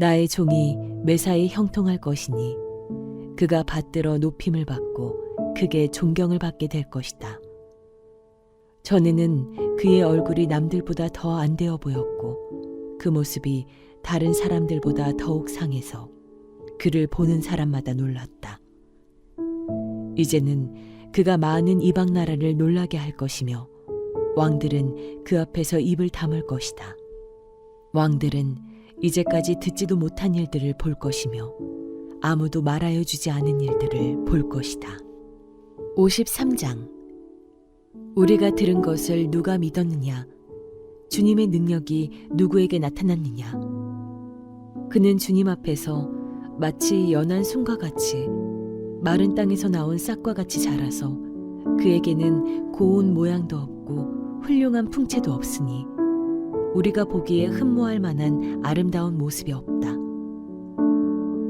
나의 종이 매사에 형통할 것이니 그가 받들어 높임을 받고 크게 존경을 받게 될 것이다. 전에는 그의 얼굴이 남들보다 더 안 되어 보였고 그 모습이 다른 사람들보다 더욱 상해서 그를 보는 사람마다 놀랐다. 이제는 그가 많은 이방 나라를 놀라게 할 것이며 왕들은 그 앞에서 입을 다물 것이다. 왕들은 이제까지 듣지도 못한 일들을 볼 것이며 아무도 말하여 주지 않은 일들을 볼 것이다. 53장. 우리가 들은 것을 누가 믿었느냐? 주님의 능력이 누구에게 나타났느냐? 그는 주님 앞에서 마치 연한 순과 같이 마른 땅에서 나온 싹과 같이 자라서 그에게는 고운 모양도 없고 훌륭한 풍채도 없으니 우리가 보기에 흠모할 만한 아름다운 모습이 없다.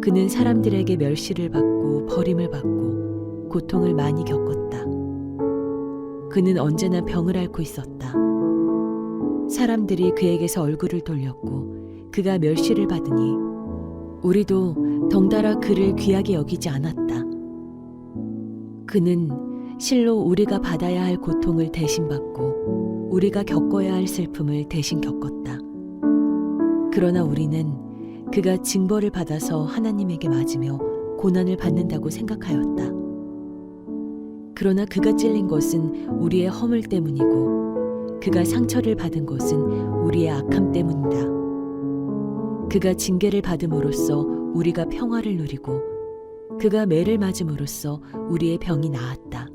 그는 사람들에게 멸시를 받고 버림을 받고 고통을 많이 겪었다. 그는 언제나 병을 앓고 있었다. 사람들이 그에게서 얼굴을 돌렸고 그가 멸시를 받으니 우리도 덩달아 그를 귀하게 여기지 않았다. 그는 실로 우리가 받아야 할 고통을 대신 받고 우리가 겪어야 할 슬픔을 대신 겪었다. 그러나 우리는 그가 징벌을 받아서 하나님에게 맞으며 고난을 받는다고 생각하였다. 그러나 그가 찔린 것은 우리의 허물 때문이고 그가 상처를 받은 것은 우리의 악함 때문이다. 그가 징계를 받음으로써 우리가 평화를 누리고 그가 매를 맞음으로써 우리의 병이 나았다.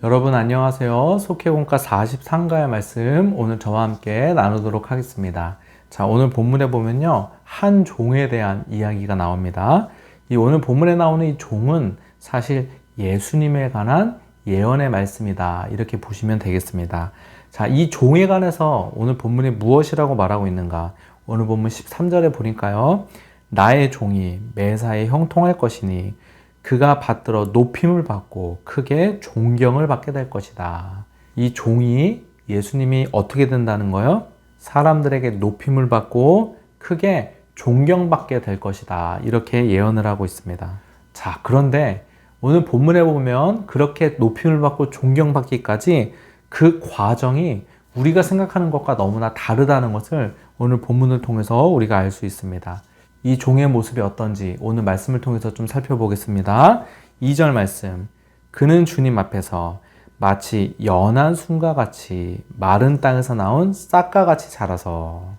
여러분 안녕하세요. 속회공과 43가의 말씀 오늘 저와 함께 나누도록 하겠습니다. 자, 오늘 본문에 보면요, 한 종에 대한 이야기가 나옵니다. 이 오늘 본문에 나오는 이 종은 사실 예수님에 관한 예언의 말씀이다, 이렇게 보시면 되겠습니다. 자, 이 종에 관해서 오늘 본문이 무엇이라고 말하고 있는가? 오늘 본문 13절에 보니까요, 나의 종이 매사에 형통할 것이니 그가 받들어 높임을 받고 크게 존경을 받게 될 것이다. 이 종이 예수님이 어떻게 된다는 거예요? 사람들에게 높임을 받고 크게 존경받게 될 것이다, 이렇게 예언을 하고 있습니다. 자, 그런데 오늘 본문에 보면 그렇게 높임을 받고 존경받기까지 그 과정이 우리가 생각하는 것과 너무나 다르다는 것을 오늘 본문을 통해서 우리가 알 수 있습니다. 이 종의 모습이 어떤지 오늘 말씀을 통해서 좀 살펴보겠습니다. 2절 말씀. 그는 주님 앞에서 마치 연한 순과 같이 마른 땅에서 나온 싹과 같이 자라서.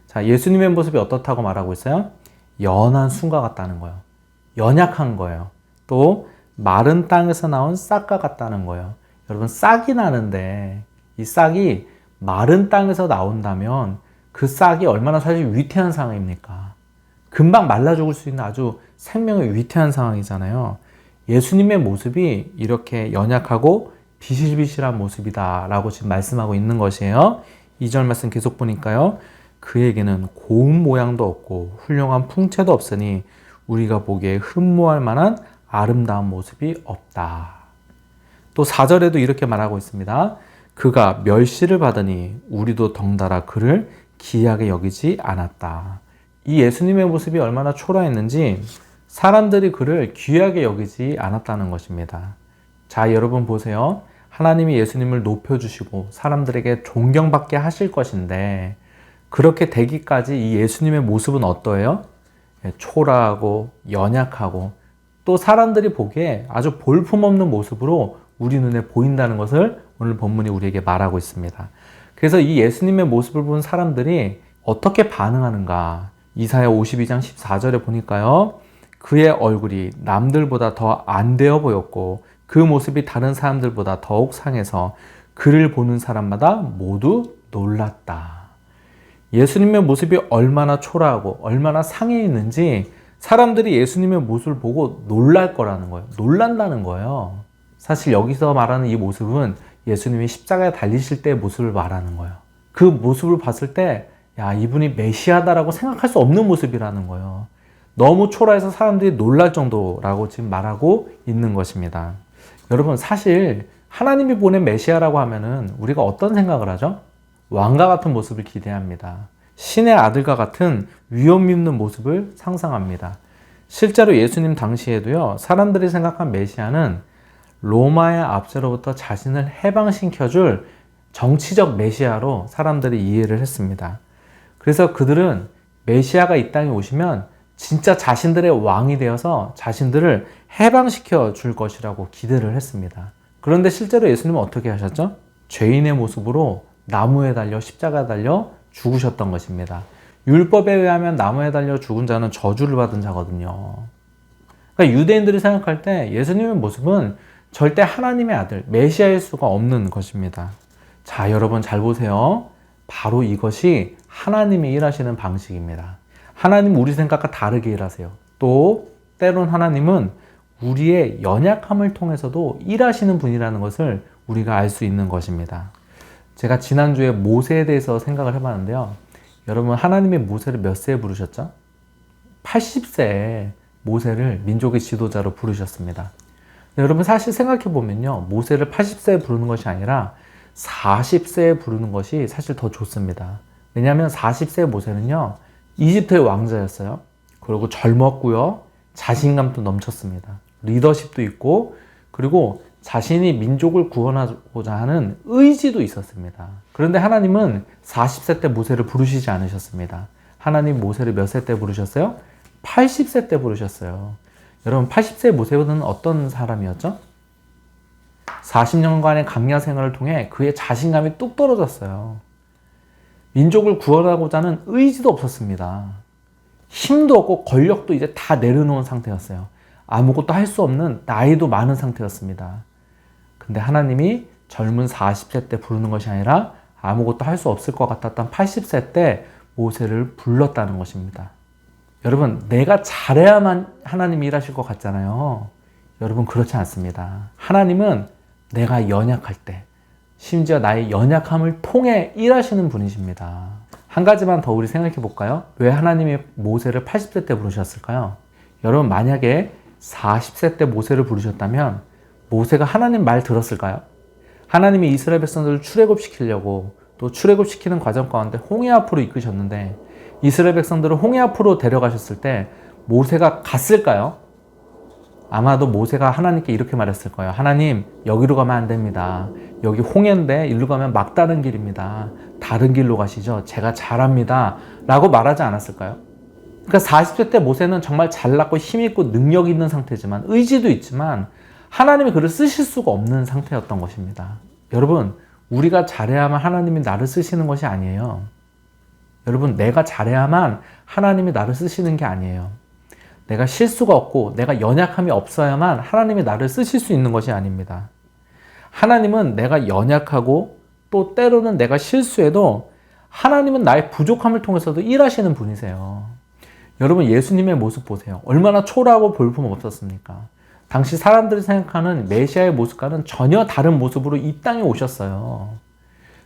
자, 예수님의 모습이 어떻다고 말하고 있어요? 연한 순과 같다는 거예요. 연약한 거예요. 또 마른 땅에서 나온 싹과 같다는 거예요. 여러분, 싹이 나는데 이 싹이 마른 땅에서 나온다면 그 싹이 얼마나 사실 위태한 상황입니까? 금방 말라 죽을 수 있는 아주 생명의 위태한 상황이잖아요. 예수님의 모습이 이렇게 연약하고 비실비실한 모습이다 라고 지금 말씀하고 있는 것이에요. 2절 말씀 계속 보니까요, 그에게는 고운 모양도 없고 훌륭한 풍채도 없으니 우리가 보기에 흠모할 만한 아름다운 모습이 없다. 또 4절에도 이렇게 말하고 있습니다. 그가 멸시를 받으니 우리도 덩달아 그를 기이하게 여기지 않았다. 이 예수님의 모습이 얼마나 초라했는지 사람들이 그를 귀하게 여기지 않았다는 것입니다. 자, 여러분 보세요. 하나님이 예수님을 높여주시고 사람들에게 존경받게 하실 것인데 그렇게 되기까지 이 예수님의 모습은 어떠해요? 초라하고 연약하고 또 사람들이 보기에 아주 볼품없는 모습으로 우리 눈에 보인다는 것을 오늘 본문이 우리에게 말하고 있습니다. 그래서 이 예수님의 모습을 본 사람들이 어떻게 반응하는가? 이사야 52장 14절에 보니까요, 그의 얼굴이 남들보다 더 안 되어 보였고 그 모습이 다른 사람들보다 더욱 상해서 그를 보는 사람마다 모두 놀랐다. 예수님의 모습이 얼마나 초라하고 얼마나 상해 있는지 사람들이 예수님의 모습을 보고 놀랄 거라는 거예요. 놀란다는 거예요. 사실 여기서 말하는 이 모습은 예수님이 십자가에 달리실 때의 모습을 말하는 거예요. 그 모습을 봤을 때 야, 이분이 메시아다라고 생각할 수 없는 모습이라는 거예요. 너무 초라해서 사람들이 놀랄 정도라고 지금 말하고 있는 것입니다. 여러분, 사실 하나님이 보낸 메시아라고 하면은 우리가 어떤 생각을 하죠? 왕과 같은 모습을 기대합니다. 신의 아들과 같은 위험 있는 모습을 상상합니다. 실제로 예수님 당시에도요, 사람들이 생각한 메시아는 로마의 압제로부터 자신을 해방시켜줄 정치적 메시아로 사람들이 이해를 했습니다. 그래서 그들은 메시아가 이 땅에 오시면 진짜 자신들의 왕이 되어서 자신들을 해방시켜 줄 것이라고 기대를 했습니다. 그런데 실제로 예수님은 어떻게 하셨죠? 죄인의 모습으로 나무에 달려 십자가에 달려 죽으셨던 것입니다. 율법에 의하면 나무에 달려 죽은 자는 저주를 받은 자거든요. 그러니까 유대인들이 생각할 때 예수님의 모습은 절대 하나님의 아들, 메시아일 수가 없는 것입니다. 자, 여러분 잘 보세요. 바로 이것이 하나님이 일하시는 방식입니다. 하나님은 우리 생각과 다르게 일하세요. 또 때론 하나님은 우리의 연약함을 통해서도 일하시는 분이라는 것을 우리가 알 수 있는 것입니다. 제가 지난주에 모세에 대해서 생각을 해봤는데요. 여러분, 하나님이 모세를 몇 세에 부르셨죠? 80세에 모세를 민족의 지도자로 부르셨습니다. 여러분, 사실 생각해보면요, 모세를 80세에 부르는 것이 아니라 40세에 부르는 것이 사실 더 좋습니다. 왜냐하면 40세의 모세는요, 이집트의 왕자였어요. 그리고 젊었고요, 자신감도 넘쳤습니다. 리더십도 있고, 그리고 자신이 민족을 구원하고자 하는 의지도 있었습니다. 그런데 하나님은 40세 때 모세를 부르시지 않으셨습니다. 하나님 모세를 몇 세 때 부르셨어요? 80세 때 부르셨어요. 여러분, 80세의 모세는 어떤 사람이었죠? 40년간의 강야 생활을 통해 그의 자신감이 뚝 떨어졌어요. 민족을 구원하고자 하는 의지도 없었습니다. 힘도 없고 권력도 이제 다 내려놓은 상태였어요. 아무것도 할 수 없는 나이도 많은 상태였습니다. 근데 하나님이 젊은 40세 때 부르는 것이 아니라 아무것도 할 수 없을 것 같았던 80세 때 모세를 불렀다는 것입니다. 여러분, 내가 잘해야만 하나님이 일하실 것 같잖아요. 여러분, 그렇지 않습니다. 하나님은 내가 연약할 때, 심지어 나의 연약함을 통해 일하시는 분이십니다. 한 가지만 더 우리 생각해 볼까요? 왜 하나님이 모세를 80세 때 부르셨을까요? 여러분, 만약에 40세 때 모세를 부르셨다면 모세가 하나님 말 들었을까요? 하나님이 이스라엘 백성들을 출애굽시키려고 또 출애굽시키는 과정 가운데 홍해 앞으로 이끄셨는데 이스라엘 백성들을 홍해 앞으로 데려가셨을 때 모세가 갔을까요? 아마도 모세가 하나님께 이렇게 말했을 거예요. 하나님, 여기로 가면 안 됩니다. 여기 홍해인데 이리로 가면 막다른 길입니다. 다른 길로 가시죠. 제가 잘합니다. 라고 말하지 않았을까요? 그러니까 40세 때 모세는 정말 잘났고 힘있고 능력 있는 상태지만 의지도 있지만 하나님이 그를 쓰실 수가 없는 상태였던 것입니다. 여러분, 우리가 잘해야만 하나님이 나를 쓰시는 것이 아니에요. 여러분, 내가 잘해야만 하나님이 나를 쓰시는 게 아니에요. 내가 실수가 없고 내가 연약함이 없어야만 하나님이 나를 쓰실 수 있는 것이 아닙니다. 하나님은 내가 연약하고 또 때로는 내가 실수해도 하나님은 나의 부족함을 통해서도 일하시는 분이세요. 여러분, 예수님의 모습 보세요. 얼마나 초라하고 볼품 없었습니까? 당시 사람들이 생각하는 메시아의 모습과는 전혀 다른 모습으로 이 땅에 오셨어요.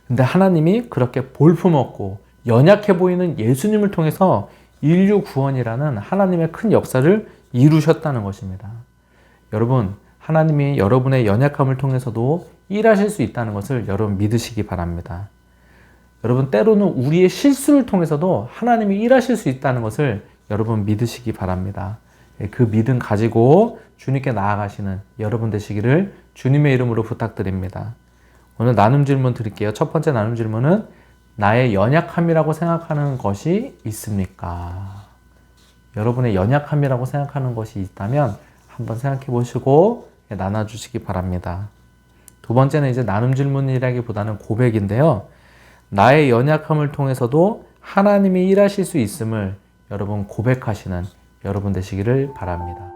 근데 하나님이 그렇게 볼품 없고 연약해 보이는 예수님을 통해서 인류 구원이라는 하나님의 큰 역사를 이루셨다는 것입니다. 여러분, 하나님이 여러분의 연약함을 통해서도 일하실 수 있다는 것을 여러분 믿으시기 바랍니다. 여러분, 때로는 우리의 실수를 통해서도 하나님이 일하실 수 있다는 것을 여러분 믿으시기 바랍니다. 그 믿음 가지고 주님께 나아가시는 여러분 되시기를 주님의 이름으로 부탁드립니다. 오늘 나눔 질문 드릴게요. 첫 번째 나눔 질문은 나의 연약함이라고 생각하는 것이 있습니까? 여러분의 연약함이라고 생각하는 것이 있다면 한번 생각해 보시고 나눠주시기 바랍니다. 두 번째는 이제 나눔 질문이라기보다는 고백인데요. 나의 연약함을 통해서도 하나님이 일하실 수 있음을 여러분 고백하시는 여러분 되시기를 바랍니다.